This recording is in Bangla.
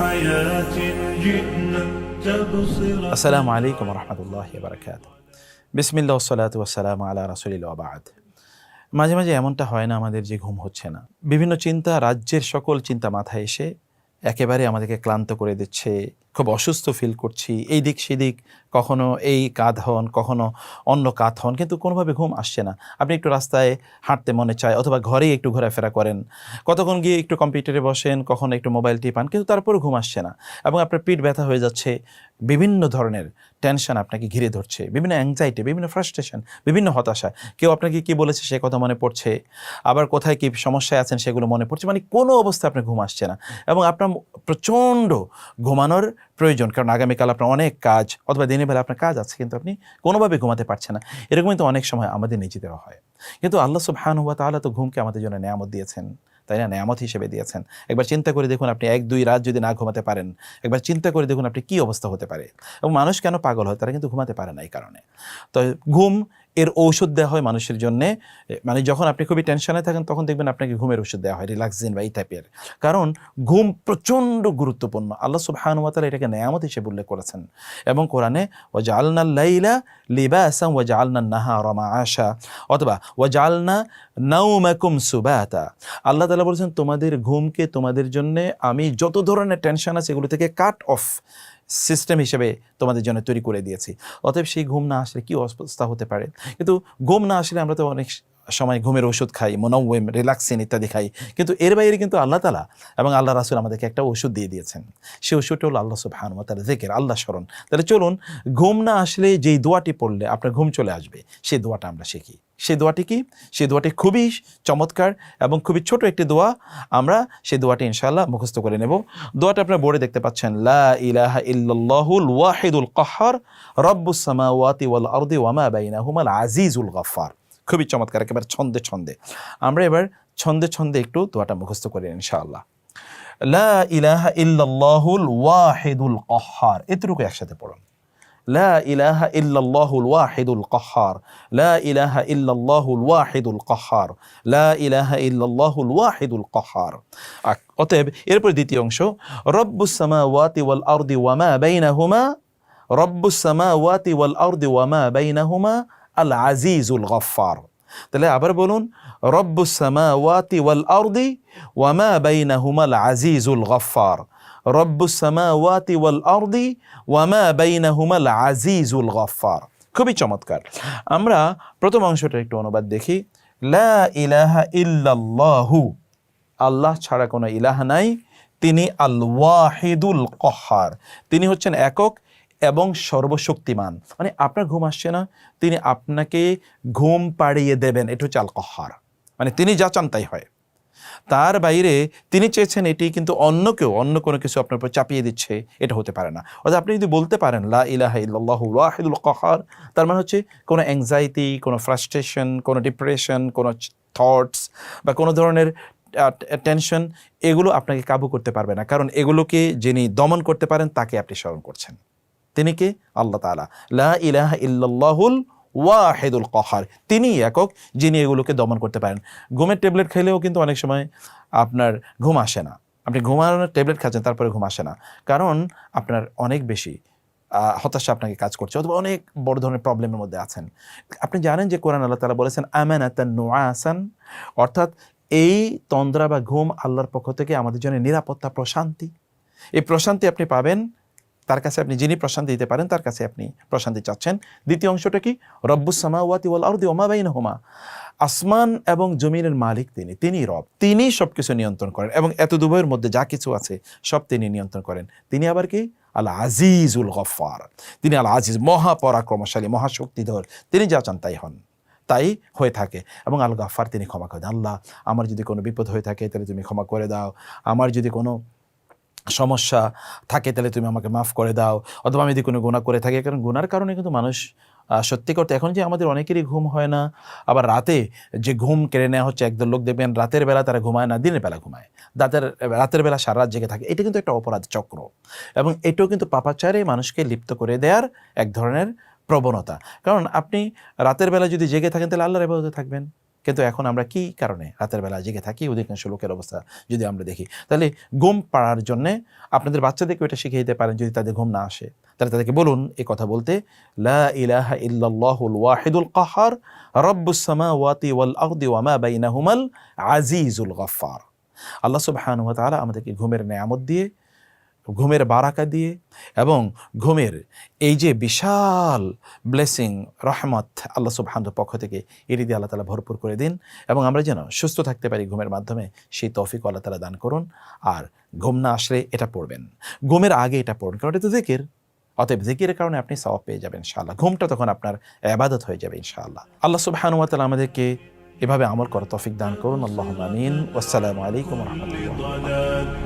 حياة جئنا تبصرة আসসালামু আলাইকুম রহমতুল্লাহি ওয়া বারাকাতুহু। বিসমিল্লাহ ওয়াসসালাতু ওয়াসসালামু আলা রাসূলিল্লাহ ওয়া বা'দ। মাঝে মাঝে এমনটা হয় না আমাদের যে ঘুম হচ্ছে না, বিভিন্ন চিন্তা, রাজ্যের সকল চিন্তা মাথায় এসে একেবারে আমাদেরকে ক্লান্ত করে দিচ্ছে, খুব অসুস্থ ফিল করছি, এই দিক সেদিক, কখনো এই কাঁধ হন, কখনো অন্য কাঁধ হন, কিন্তু কোনোভাবে ঘুম আসছে না। আপনি একটু রাস্তায় হাঁটতে মনে চায়, অথবা ঘরেই একটু ঘোরাফেরা করেন, কতক্ষণ গিয়ে একটু কম্পিউটারে বসেন, কখনো একটু মোবাইল টিপান, কিন্তু তারপরেও ঘুম আসছে না এবং আপনার পিঠ ব্যথা হয়ে যাচ্ছে, বিভিন্ন ধরনের টেনশন আপনাকে ঘিরে ধরছে, বিভিন্ন অ্যাংজাইটি, বিভিন্ন ফ্রাস্ট্রেশন, বিভিন্ন হতাশা। কেউ আপনাকে কি বলেছে সে কথা মনে পড়ছে, আবার কোথায় কি সমস্যায় আছেন সেগুলো মনে পড়ছে, মানে কোনো অবস্থায় আপনার ঘুম আসছে না এবং আপনার প্রচণ্ড ঘুমানোর প্রয়োজন, কারণ আগামীকাল আপনার অনেক কাজ, অথবা দিনের বেলা আপনার কাজ আছে, কিন্তু আপনি কোনোভাবে ঘুমাতে পারছেন না। এরকম কিন্তু অনেক সময় আমাদের নিজেদেরও হয়। কিন্তু আল্লাহ সুবহানাহু ওয়া তাআলা তো ঘুমকে আমাদের জন্য নেয়ামত দিয়েছেন, তাই না? নেয়ামত হিসেবে দিয়েছেন। একবার চিন্তা করে দেখুন, আপনি 1-2 রাত যদি না ঘুমাতে পারেন, একবার চিন্তা করে দেখুন আপনি কী অবস্থা হতে পারে। এবং মানুষ কেন পাগল হয়? তারা কিন্তু ঘুমাতে পারে না এই কারণে। তো ঘুম এর ঔষধ দেওয়া হয় মানুষের জন্যে, মানে যখন আপনি খুবই টেনশনে থাকেন তখন দেখবেন আপনাকে ঘুমের ওষুধ দেওয়া হয়, রিল্যাক্সিন বা এই টাইপের। কারণ ঘুম প্রচণ্ড গুরুত্বপূর্ণ। আল্লাহ সুবহানাহু ওয়া তাআলা এটাকে নেয়ামত হিসেবে উল্লেখ করেছেন এবং কোরআনে ওয়াজআলনাল লাইলা লিবাসান ওয়াজআলনান নাহারা মাআশা, অথবা ওয়াজআলনা নাওমাকুম সুবাতা। আল্লাহ তাআলা বলেছেন তোমাদের ঘুমকে তোমাদের জন্যে আমি যত ধরনের টেনশন আছে এগুলো থেকে কাট অফ সিস্টেম হিসেবে তোমাদের জন্য তৈরি করে দিয়েছি। অতএব সেই ঘুম না আসলে কী অবস্থা হতে পারে। কিন্তু ঘুম না আসলে আমরা তো অনেক সময় ঘুমের ওষুধ খাই, মোনাওয়েম, রিল্যাক্সিন ইত্যাদি খাই, কিন্তু এর বাইরে কিন্তু আল্লাহ তাআলা এবং আল্লাহ রাসূল আমাদেরকে একটা ওষুধ দিয়ে দিয়েছেন। সেই ওষুধটা হলো আল্লাহ সুবহানাহু ওয়া তাআলা যিকির, আল্লাহ স্মরণ। তাহলে চলুন ঘুম না আসলে যেই দোয়াটি পড়লে আপনার ঘুম চলে আসবে সেই দোয়াটা আমরা শিখি। সেই দোয়াটি কি? সেই দোয়াটি খুবই চমৎকার এবং খুবই ছোট একটি দোয়া। আমরা সেই দোয়াটি ইনশাআল্লাহ মুখস্থ করে নেব। দোয়াটা আপনার বোর্ডে দেখতে পাচ্ছেন, লা ইলাহা ইল্লাল্লাহুল ওয়াহিদুল কাহ্হার রব্বুস সামাওয়াতি ওয়াল আরদি ওয়া মা বাইনাহুমাল আজিজুল গফফার। খুবই চমৎকার, একেবারে ছন্দে ছন্দে। আমরা এবার ছন্দে ছন্দে একটু দোয়াটা মুখস্থ করি ইনশাআল্লাহ। লা ইলাহা ইল্লাল্লাহুল ওয়াহিদুল কাহ্হার, এতটুকু একসাথে পড়ুন। لا إله إلا الله الواحد القهار لا إله إلا الله الواحد القهار لا إله إلا الله الواحد القهار। অতএব এরপর দ্বিতীয় অংশ, রব্বুস সামাওয়াতি ওয়াল আরদি ওয়া মা বাইনাহুমা রব্বুস সামাওয়াতি ওয়াল আরদি ওয়া মা বাইনাহুমা আল আজিজুল গফফার। তাহলে আবার বলুন, রব্বুস সামাওয়াতি ওয়াল আরদি ওয়া মা বাইনাহুমা আল আজিজুল গফফার। রব্বুস সামাওয়াতি ওয়াল আরদি ওয়া মা বাইনাহুমাল আজিজুল গফফার। খুবই চমৎকার। আমরা প্রথম অংশটা একটু অনুবাদ দেখি। লা ইলাহা ইল্লাল্লাহু, আল্লাহ ছাড়া কোনো ইলাহ নাই, তিনি আল ওয়াহিদুল কাহ্হার, তিনি হচ্ছেন একক এবং সর্বশক্তিমান। মানে আপনার ঘুম আসছে না, তিনি আপনাকে ঘুম পাড়িয়ে দেবেন, এটা হচ্ছে আল কাহ্হার। মানে তিনি যা চান তাই হয়, তার বাইরে তিনি চেয়েছেন এটি, কিন্তু অন্য কেউ অন্য কোনো কিছু আপনার উপর চাপিয়ে দিচ্ছে, এটা হতে পারে না। অর্থাৎ আপনি যদি বলতে পারেন লা ইলাহা ইল্লাল্লাহুল ওয়াহিদুল কাহ্হার, তার মানে হচ্ছে কোনো অ্যাংজাইটি, কোনো ফ্রাস্ট্রেশন, কোনো ডিপ্রেশন, কোনো থটস বা কোনো ধরনের টেনশন, এগুলো আপনাকে কাবু করতে পারবে না, কারণ এগুলোকে যিনি দমন করতে পারেন তাকে আপনি স্মরণ করছেন। তিনি কে? আল্লাহ তাআলা। লা ইলাহা ইল্লাল্লাহুল ওয়াহিদুল কাহ্হার, তিনি একক যিনি এগুলোকে দমন করতে পারেন। ঘুমের ট্যাবলেট খেলেও কিন্তু অনেক সময় আপনার ঘুম আসে না। আপনি ঘুমানোর ট্যাবলেট খাচ্ছেন, তারপরে ঘুম আসে না, কারণ আপনার অনেক বেশি হতাশা আপনাকে কাজ করছে, অথবা অনেক বড় ধরনের প্রবলেমের মধ্যে আছেন। আপনি জানেন যে কোরআন আল্লাহ তাআলা বলেছেন আমানাতান নুআসান, অর্থাৎ এই তন্দ্রা বা ঘুম আল্লাহর পক্ষ থেকে আমাদের জন্য নিরাপত্তা, প্রশান্তি। এই প্রশান্তি আপনি পাবেন তার কাছে, আপনি যিনি প্রশান্তি দিতে পারেন তার কাছে আপনি প্রশান্তি চাচ্ছেন। দ্বিতীয় অংশটা কি? রব্বুস সামাওয়াতি ওয়াল আরদি ওয়া মা বাইনাহুমা, আসমান এবং জমিনের মালিক তিনি, তিনি রব, তিনি সব কিছু নিয়ন্ত্রণ করেন এবং এত দুভয়ের মধ্যে যা কিছু আছে সব তিনি নিয়ন্ত্রণ করেন। তিনি আবার কি? আল আজিজুল গফফার, তিনি আল আজিজ, মহাপরাক্রমশালী, মহাশক্তিধর, তিনি যা চান তাই হন, তাই হয়ে থাকে। এবং আল গফফার, তিনি ক্ষমা করে দেন। আল্লাহ, আমার যদি কোনো বিপদ হয়ে থাকে তাহলে তুমি ক্ষমা করে দাও, আমার যদি কোনো সমস্যা থাকে তাহলে তুমি আমাকে মাফ করে দাও, অথবা আমি যদি কোনো গুনাহ করে থাকি, কারণ গুনার কারণে কিন্তু মানুষ সত্যি করতে, এখন যে আমাদের অনেকেরই ঘুম হয় না, আবার রাতে যে ঘুম কেড়ে নেওয়া হচ্ছে, একদল লোক দেখবেন রাতের বেলা তারা ঘুমায় না, দিনের বেলা ঘুমায়, রাতের বেলা সারা রাত জেগে থাকে। এটা কিন্তু একটা অপরাধ চক্র, এবং এটাও কিন্তু পাপাচারে মানুষকে লিপ্ত করে দেওয়ার এক ধরনের প্রবণতা। কারণ আপনি রাতের বেলা যদি জেগে থাকেন তাহলে আল্লাহর ইবাদতে থাকবেন, কিন্তু এখন আমরা কি কারণে রাতের বেলা জেগে থাকি? অধিকাংশ লোকের অবস্থা যদি আমরা দেখি, তাহলে ঘুম পাড়ার জন্যে আপনাদের বাচ্চাদেরকে এটা শিখিয়ে দিতে পারেন। যদি তাদের ঘুম না আসে, তাহলে তাদেরকে বলুন এই কথা বলতে, লা ইলাহা ইল্লাল্লাহুল ওয়াহিদুল কাহ্হার রব্বুস সামাওয়াতি ওয়াল আরদি ওয়া মা বাইনাহুমাল আজিজুল গফফার। আল্লাহ সুবহানাহু ওয়া তাআলা আমাদেরকে ঘুমের নেয়ামত দিয়ে, ঘুমের বারাকা দিয়ে এবং ঘুমের এই যে বিশাল ব্লেসিং, রহমত আল্লাহ সুবহানাহু পক্ষ থেকে এটি দিয়ে আল্লাহ তাআলা ভরপুর করে দিন, এবং আমরা যেন সুস্থ থাকতে পারি ঘুমের মাধ্যমে, সেই তৌফিক আল্লাহ তাআলা দান করুন। আর ঘুম না আসলে এটা পড়বেন, ঘুমের আগে এটা পড়ুন, কারণ এটা তো জিকির। অতএব জিকিরের কারণে আপনি সওয়াব পেয়ে যাবেন ইনশাআল্লাহ। ঘুমটা তখন আপনার ইবাদত হয়ে যাবে ইনশাআল্লাহ। আল্লাহ সুবহানাহু ওয়া তাআলা আমাদেরকে এভাবে আমল করার তৌফিক দান করুন। আল্লাহুম্মা আমিন। ওয়াসসালামু আলাইকুম ওয়া রাহমাতুল্লাহ।